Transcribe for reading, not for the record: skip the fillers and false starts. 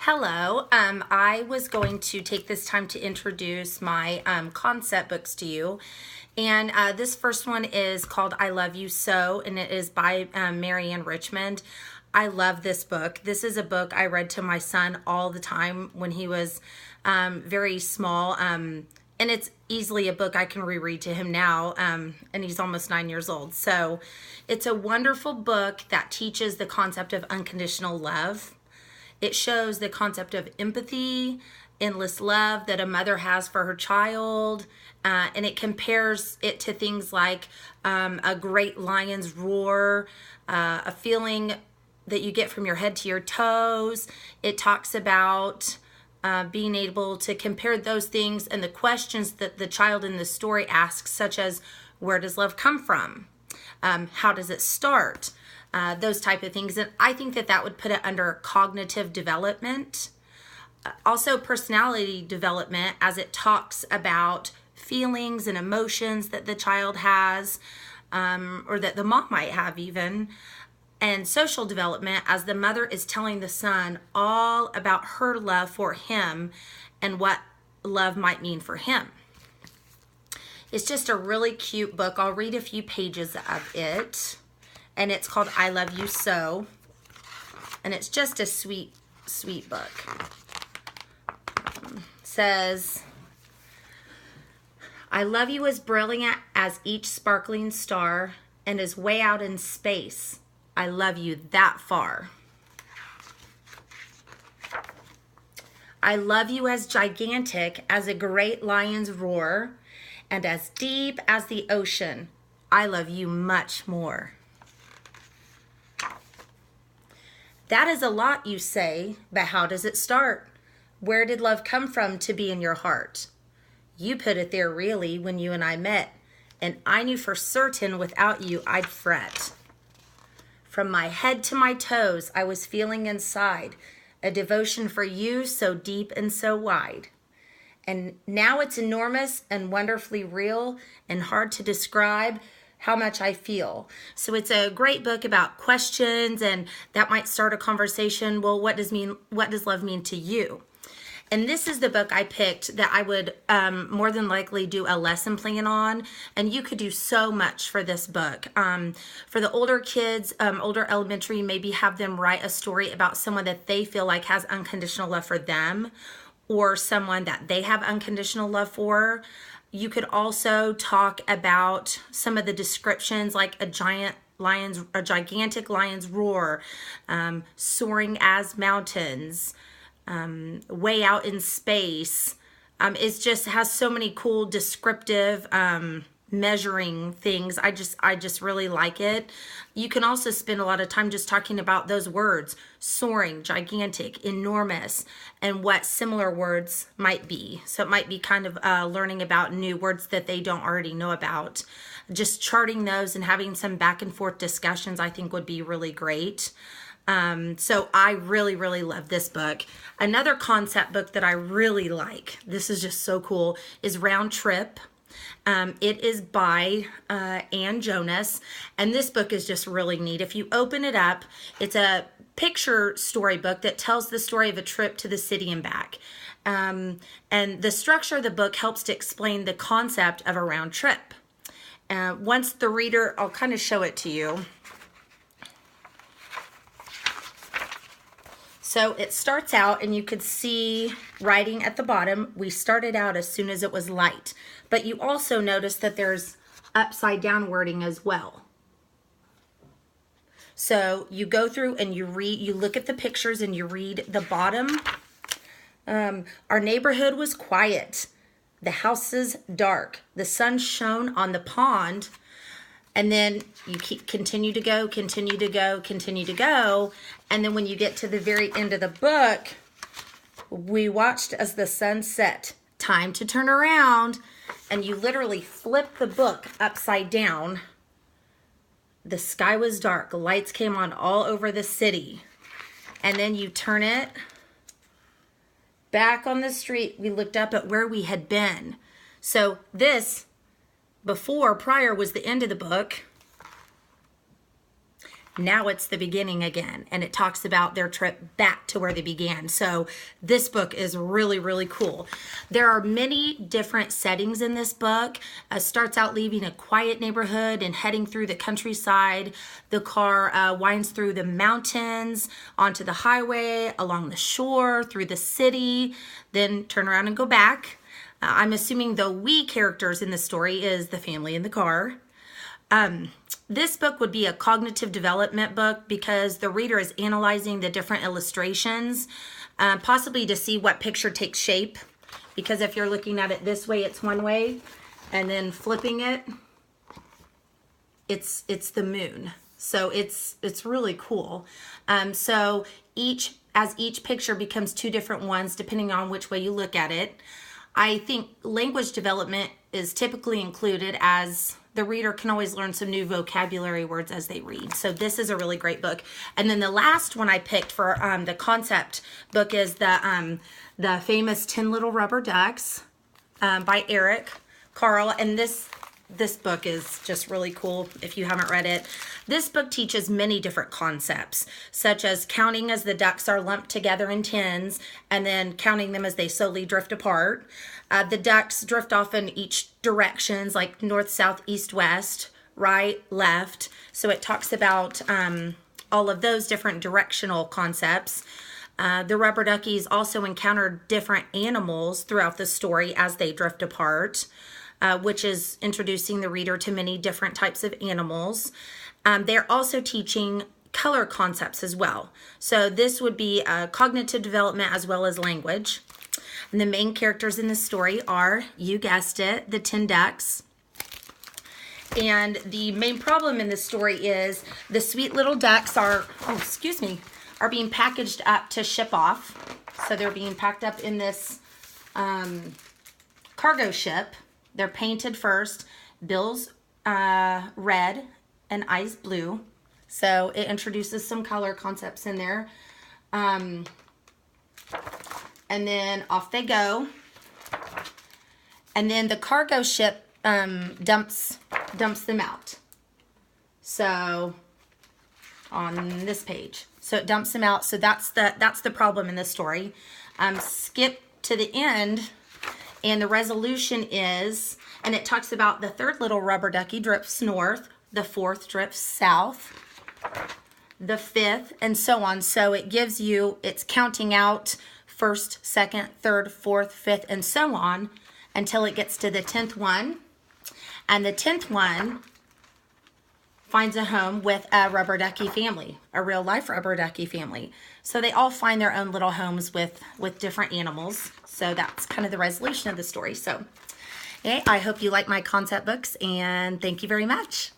Hello. I was going to take this time to introduce my concept books to you. And this first one is called I Love You So, and it is by Marianne Richmond. I love this book. This is a book I read to my son all the time when he was very small. And it's easily a book I can reread to him now, and he's almost 9 years old. So it's a wonderful book that teaches the concept of unconditional love. It shows the concept of empathy, endless love that a mother has for her child, and it compares it to things like a great lion's roar, a feeling that you get from your head to your toes. It talks about being able to compare those things and the questions that the child in the story asks, such as, where does love come from? How does it start? Those type of things. And I think that would put it under cognitive development. Also personality development, as it talks about feelings and emotions that the child has, or that the mom might have even. And social development, as the mother is telling the son all about her love for him and what love might mean for him. It's just a really cute book. I'll read a few pages of it. And it's called I Love You So. And it's just a sweet, sweet book. Says, I love you as brilliant as each sparkling star and as way out in space. I love you that far. I love you as gigantic as a great lion's roar and as deep as the ocean. I love you much more. That is a lot, you say, but how does it start? Where did love come from to be in your heart? You put it there really when you and I met, and I knew for certain without you I'd fret. From my head to my toes, I was feeling inside a devotion for you so deep and so wide. And now it's enormous and wonderfully real and hard to describe how much I feel. So it's a great book about questions, and that might start a conversation. Well, what does love mean to you? And this is the book I picked that I would more than likely do a lesson plan on. And you could do so much for this book. For the older kids, older elementary, maybe have them write a story about someone that they feel like has unconditional love for them, or someone that they have unconditional love for. You could also talk about some of the descriptions, like a gigantic lion's roar, soaring as mountains, way out in space. It just has so many cool descriptive measuring things. I just really like it. You can also spend a lot of time just talking about those words: soaring, gigantic, enormous, and what similar words might be. So it might be kind of learning about new words that they don't already know about. Just charting those and having some back and forth discussions, I think, would be really great. So I really, really love this book. Another concept book that I really like, this is just so cool, is Round Trip. It is by Ann Jonas, and this book is just really neat. If you open it up, it's a picture storybook that tells the story of a trip to the city and back. And the structure of the book helps to explain the concept of a round trip. Once the reader, I'll kind of show it to you. So it starts out, and you could see writing at the bottom, we started out as soon as it was light. But you also notice that there's upside down wording as well. So you go through and you look at the pictures and you read the bottom. Our neighborhood was quiet. The houses dark. The sun shone on the pond. And then you continue to go. And then when you get to the very end of the book, we watched as the sun set. Time to turn around. And you literally flip the book upside down. The sky was dark. Lights came on all over the city. And then you turn it back on the street. We looked up at where we had been. So this, prior was the end of the book. now it's the beginning again, and it talks about their trip back to where they began. So this book is really, really cool. There are many different settings in this book. Starts out leaving a quiet neighborhood and heading through the countryside. The car winds through the mountains, onto the highway, along the shore, through the city, then turn around and go back. I'm assuming the we characters in the story is the family in the car. This book would be a cognitive development book because the reader is analyzing the different illustrations, possibly to see what picture takes shape. Because if you're looking at it this way, it's one way, and then flipping it, it's the moon. So it's really cool. So as each picture becomes two different ones, depending on which way you look at it. I think language development is typically included, as the reader can always learn some new vocabulary words as they read. So this is a really great book. And then the last one I picked for the concept book is the famous 10 Little Rubber Ducks by Eric Carle. And this book is just really cool if you haven't read it. This book teaches many different concepts, such as counting as the ducks are lumped together in tens, and then counting them as they slowly drift apart. The ducks drift off in each directions, like north, south, east, west, right, left. So it talks about all of those different directional concepts. The rubber duckies also encounter different animals throughout the story as they drift apart, which is introducing the reader to many different types of animals. They're also teaching color concepts as well. So this would be cognitive development as well as language. And the main characters in the story are, you guessed it, the 10 ducks. And the main problem in this story is the sweet little ducks are being packaged up to ship off. So they're being packed up in this cargo ship. They're painted first, bills red and eyes blue. So it introduces some color concepts in there. And then off they go. And then the cargo ship dumps them out. So on this page. So it dumps them out. So that's the problem in this story. Skip to the end, and the resolution is, and it talks about the third little rubber ducky drifts north, the fourth drifts south, the fifth, and so on. So it gives you, it's counting out first, second, third, fourth, fifth, and so on until it gets to the 10th one. And the 10th one finds a home with a rubber ducky family, a real life rubber ducky family. So they all find their own little homes with different animals. So that's kind of the resolution of the story. So okay, I hope you like my concept books, and thank you very much.